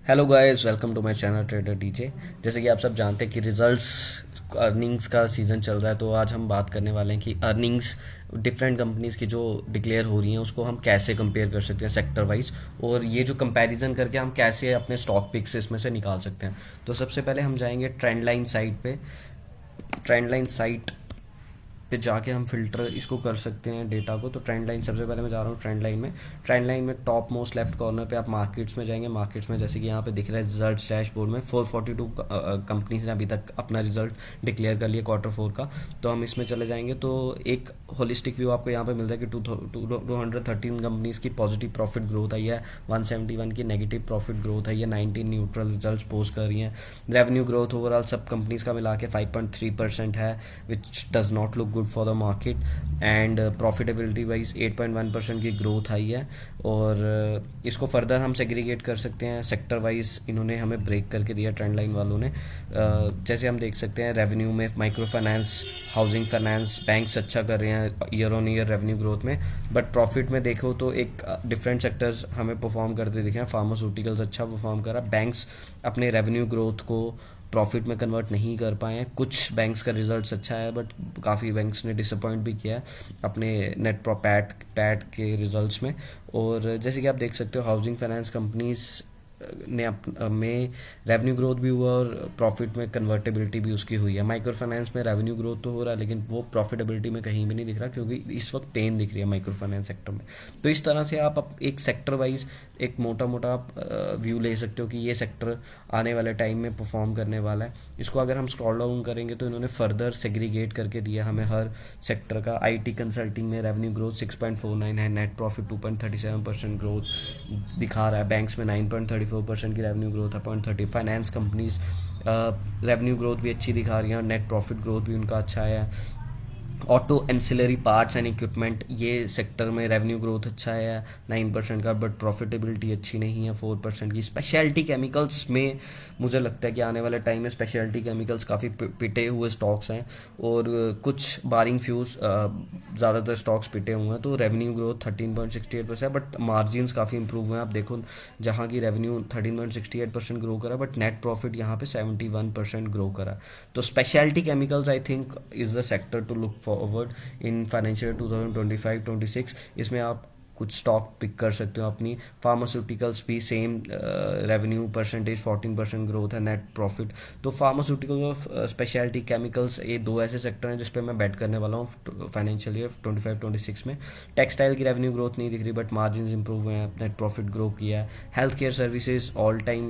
Hello guys, welcome to my channel trader DJ. जैसे कि आप सब जानते हैं कि रिजल्ट्स अर्निंग्स का सीज़न चल रहा है, तो आज हम बात करने वाले हैं कि अर्निंग्स डिफरेंट कंपनीज़ की जो डिक्लेयर हो रही हैं उसको हम कैसे कंपेयर कर सकते हैं सेक्टर वाइज, और ये जो कंपैरिजन करके हम कैसे अपने स्टॉक पिक्स इसमें से निकाल सकते हैं। तो सबसे पहले हम जाएंगे ट्रेंड लाइन साइट पे। ट्रेंड लाइन साइट पे जाके हम फिल्टर इसको कर सकते हैं डेटा को। तो ट्रेंड लाइन, सबसे पहले मैं जा रहा हूँ ट्रेंड लाइन में टॉप मोस्ट लेफ्ट कॉर्नर पे आप मार्केट्स में जाएंगे। मार्केट्स में जैसे कि यहाँ पे दिख रहा है रिजल्ट्स डैशबोर्ड में 442 कंपनीज ने अभी तक अपना रिजल्ट डिक्लेयर कर लिया क्वार्टर 4 का। तो हम इसमें चले जाएंगे तो एक होलिस्टिक व्यू आपको यहाँ पे मिल रहा है कि 213 कंपनीज की पॉजिटिव प्रॉफिट ग्रोथ आई है, 171 की नेगेटिव प्रॉफिट ग्रोथ आई है, 19 न्यूट्रल रिजल्ट पोस्ट कर रही हैं। रेवेन्यू ग्रोथ ओवरऑल सब कंपनीज का मिला के 5.3% है, which does not look good for the market. And profitability wise 8.1% की ग्रोथ आई है। और इसको फर्दर हम सेग्रीगेट कर सकते हैं सेक्टर वाइज। इन्होंने हमें ब्रेक करके दिया ट्रेंड लाइन वालों ने। जैसे हम देख सकते हैं रेवेन्यू में micro finance, housing finance, banks अच्छा कर रहे हैं year on year revenue growth में। बट प्रॉफिट में देखो तो एक डिफरेंट सेक्टर्स हमें परफॉर्म करते दिखे हैं। फार्मास्यूटिकल्स अच्छा परफॉर्म करा, बैंक्स अपने रेवेन्यू ग्रोथ को प्रॉफिट में कन्वर्ट नहीं कर पाए हैं। कुछ बैंक्स का रिजल्ट्स अच्छा है, बट काफ़ी बैंक्स ने डिसअपॉइंट भी किया है अपने नेट पैट पैट के रिजल्ट्स में। और जैसे कि आप देख सकते हो हाउसिंग फाइनेंस कंपनीज ने में रेवेन्यू ग्रोथ भी हुआ और प्रॉफिट में कन्वर्टेबिलिटी भी उसकी हुई है। माइक्रो फाइनेंस में रेवेन्यू ग्रोथ तो हो रहा है, लेकिन वो प्रॉफिटेबिलिटी में कहीं भी नहीं दिख रहा, क्योंकि इस वक्त पेन दिख रही है माइक्रो फाइनेंस सेक्टर में। तो इस तरह से आप एक सेक्टर वाइज एक मोटा मोटा आप व्यू ले सकते हो कि ये सेक्टर आने वाले टाइम में परफॉर्म करने वाला है। इसको अगर हम स्क्रॉल डाउन करेंगे तो इन्होंने फर्दर सेग्रीगेट करके दिया हमें हर सेक्टर का। आईटी कंसल्टिंग में रेवेन्यू ग्रोथ 6.49 है, नेट प्रॉफिट 2.37% ग्रोथ दिखा रहा है। बैंक्स में 9.34% की रेवेन्यू ग्रोथ है, 0.30। फाइनेंस कंपनीज रेवेन्यू ग्रोथ भी अच्छी दिखा रही हैं, नेट प्रॉफिट ग्रोथ भी उनका अच्छा है। Auto ancillary parts and equipment, ये सेक्टर में रेवेन्यू ग्रोथ अच्छा है 9% का, बट प्रॉफिटेबिलिटी अच्छी नहीं है 4% की। स्पेशलिटी केमिकल्स में मुझे लगता है कि आने वाले टाइम में स्पेशलिटी केमिकल्स काफ़ी पिटे हुए स्टॉक्स हैं, और कुछ बारिंग फ्यूज ज़्यादातर स्टॉक्स पिटे हुए हैं। तो रेवेन्यू ग्रोथ 13.68% है, बट मार्जिन काफ़ी इंप्रूव हुए हैं। आप देखो जहाँ की रेवेन्यू 13.68% ग्रो करा, बट नेट प्रॉफिट यहाँ पे 71% ग्रो करा। तो speciality chemicals I think is the sector to look forward in financial 2025-26। इसमें आप कुछ स्टॉक पिक कर सकते हो अपनी। फार्मास्यूटिकल्स भी सेम रेवेन्यू परसेंटेज 14% ग्रोथ है, नेट प्रॉफिट। तो फार्मास्यूटिकल और स्पेशलिटी केमिकल्स ये दो ऐसे सेक्टर हैं जिस पे मैं बैट करने वाला हूँ फाइनेंशियल ईयर 25-26 में। टेक्सटाइल की रेवेन्यू ग्रोथ नहीं दिख रही, बट मार्जिन इंप्रूव हुए हैं, नेट प्रॉफिट ग्रो किया है। Health care services all time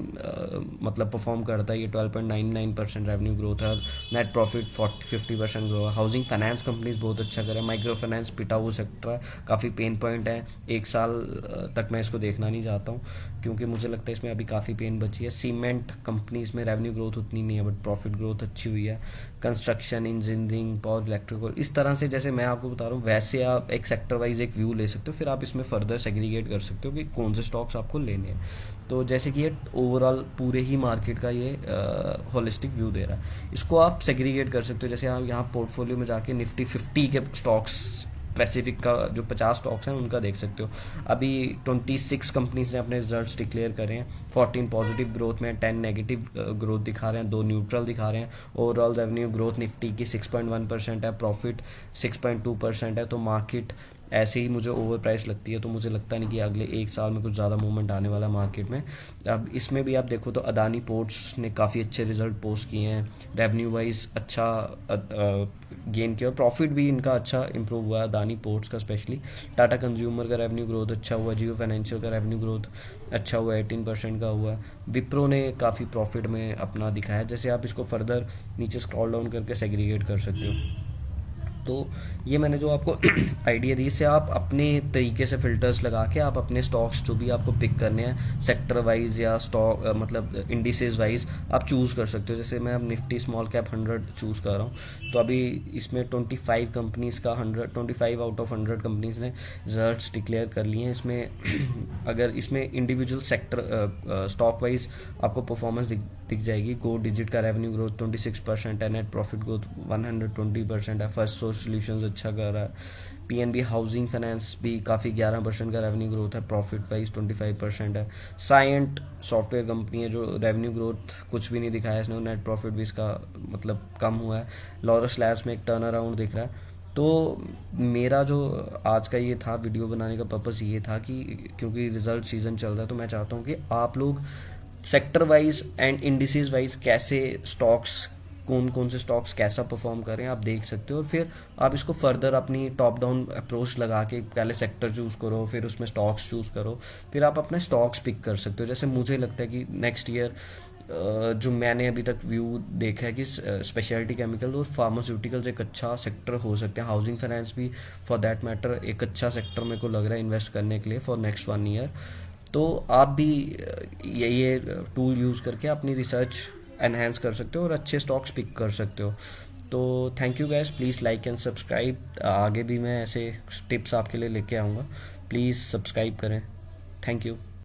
मतलब परफॉर्म करता है, ये 12.99% रेवेन्यू ग्रोथ है, नेट प्रॉफिट 50% ग्रो है। हाउसिंग फाइनेंस कंपनीज बहुत अच्छा कर रहा है। माइक्रो फाइनेंस पिटा हुआ सेक्टर है, काफ़ी पेन पॉइंट है। एक साल तक मैं इसको देखना नहीं चाहता हूँ, क्योंकि मुझे लगता है इसमें अभी काफ़ी पेन बची है। सीमेंट कंपनीज में रेवेन्यू ग्रोथ उतनी नहीं है, बट प्रॉफिट ग्रोथ अच्छी हुई है। कंस्ट्रक्शन, इंजीनियरिंग, पावर, इलेक्ट्रिकल, इस तरह से जैसे मैं आपको बता रहा हूँ वैसे आप एक सेक्टर वाइज एक व्यू ले सकते हो, फिर आप इसमें फर्दर सेग्रीगेट कर सकते हो कि कौन से स्टॉक्स आपको लेने हैं। तो जैसे कि ये ओवरऑल पूरे ही मार्केट का ये होलिस्टिक व्यू दे रहा है। इसको आप सेग्रीगेट कर सकते हो। जैसे आप यहाँ पोर्टफोलियो में जाके निफ्टी 50 के स्टॉक्स पैसिफिक का जो 50 स्टॉक्स हैं उनका देख सकते हो। अभी 26 कंपनीज ने अपने रिजल्ट्स डिक्लेयर करे हैं। 14 पॉजिटिव ग्रोथ में, 10 नेगेटिव ग्रोथ दिखा रहे हैं, 2 न्यूट्रल दिखा रहे हैं। ओवरऑल रेवेन्यू ग्रोथ निफ्टी की 6.1% है, प्रॉफिट 6.2% है। तो मार्केट ऐसे ही मुझे ओवर प्राइस लगती है, तो मुझे लगता नहीं कि अगले एक साल में कुछ ज़्यादा मूवमेंट आने वाला मार्केट में। अब इसमें भी आप देखो तो अदानी पोर्ट्स ने काफ़ी अच्छे रिजल्ट पोस्ट किए हैं, रेवेन्यू वाइज अच्छा गेन किया, और प्रॉफिट भी इनका अच्छा इंप्रूव हुआ है अदानी पोर्ट्स का स्पेशली। टाटा कंज्यूमर का रेवेन्यू ग्रोथ अच्छा हुआ, जियो फाइनेंशियल का रेवेन्यू ग्रोथ अच्छा हुआ, 18% का हुआ। विप्रो ने काफ़ी प्रॉफिट में अपना दिखाया। जैसे आप इसको फर्दर नीचे स्क्रॉल डाउन करके सेग्रीगेट कर सकते हो। तो ये मैंने जो आपको आइडिया दी, इससे आप अपने तरीके से फ़िल्टर्स लगा के आप अपने स्टॉक्स जो भी आपको पिक करने हैं सेक्टर वाइज या स्टॉक मतलब इंडिसेस वाइज आप चूज़ कर सकते हो। जैसे मैं अब निफ्टी स्मॉल कैप 100 चूज़ कर रहा हूँ, तो अभी इसमें 25 कंपनीज़ का 25 आउट ऑफ 100 कंपनीज़ ने रिजल्ट्स डिक्लेयर कर लिए हैं। इसमें अगर इसमें इंडिविजुअल सेक्टर स्टॉक वाइज आपको परफॉर्मेंस दिख जाएगी। गो डिजिट का रेवेन्यू ग्रोथ 26% है, नेट प्रॉफिट ग्रोथ 120% है, फर्स्ट सोर्स सॉल्यूशंस अच्छा कर रहा है, पीएनबी हाउसिंग फाइनेंस भी काफ़ी 11% का रेवेन्यू ग्रोथ है, प्रॉफिट वाइज 25% है। साइंट सॉफ्टवेयर कंपनी है जो रेवेन्यू ग्रोथ कुछ भी नहीं दिखाया इसने, नेट प्रॉफिट भी इसका मतलब कम हुआ है। लॉरस लैब्स में एक टर्न अराउंड दिख रहा है। तो मेरा जो आज का ये था वीडियो बनाने का पर्पस ये था कि क्योंकि रिजल्ट सीज़न चल रहा है तो मैं चाहता हूँ कि आप लोग sector wise and indices wise कैसे स्टॉक्स, कौन कौन से स्टॉक्स कैसा परफॉर्म कर रहे हैं आप देख सकते हो, और फिर आप इसको फर्दर अपनी टॉप डाउन अप्रोच लगा के पहले सेक्टर चूज़ करो, फिर उसमें स्टॉक्स चूज़ करो, फिर आप अपने स्टॉक्स पिक कर सकते हो। जैसे मुझे लगता है कि नेक्स्ट ईयर जो मैंने अभी तक व्यू देखा है कि स्पेशलिटी केमिकल और फार्मास्यूटिकल्स एक अच्छा सेक्टर हो सकते हैं, हाउसिंग फाइनेंस भी फॉर दैट मैटर एक अच्छा सेक्टर मेरे को लग रहा है इन्वेस्ट करने के लिए फॉर नेक्स्ट 1 ईयर। तो आप भी ये टूल यूज़ करके अपनी रिसर्च एनहेंस कर सकते हो और अच्छे स्टॉक्स पिक कर सकते हो। तो thank you guys, please like and subscribe. आगे भी मैं ऐसे टिप्स आपके लिए लेके आऊँगा, प्लीज़ सब्सक्राइब करें। Thank you.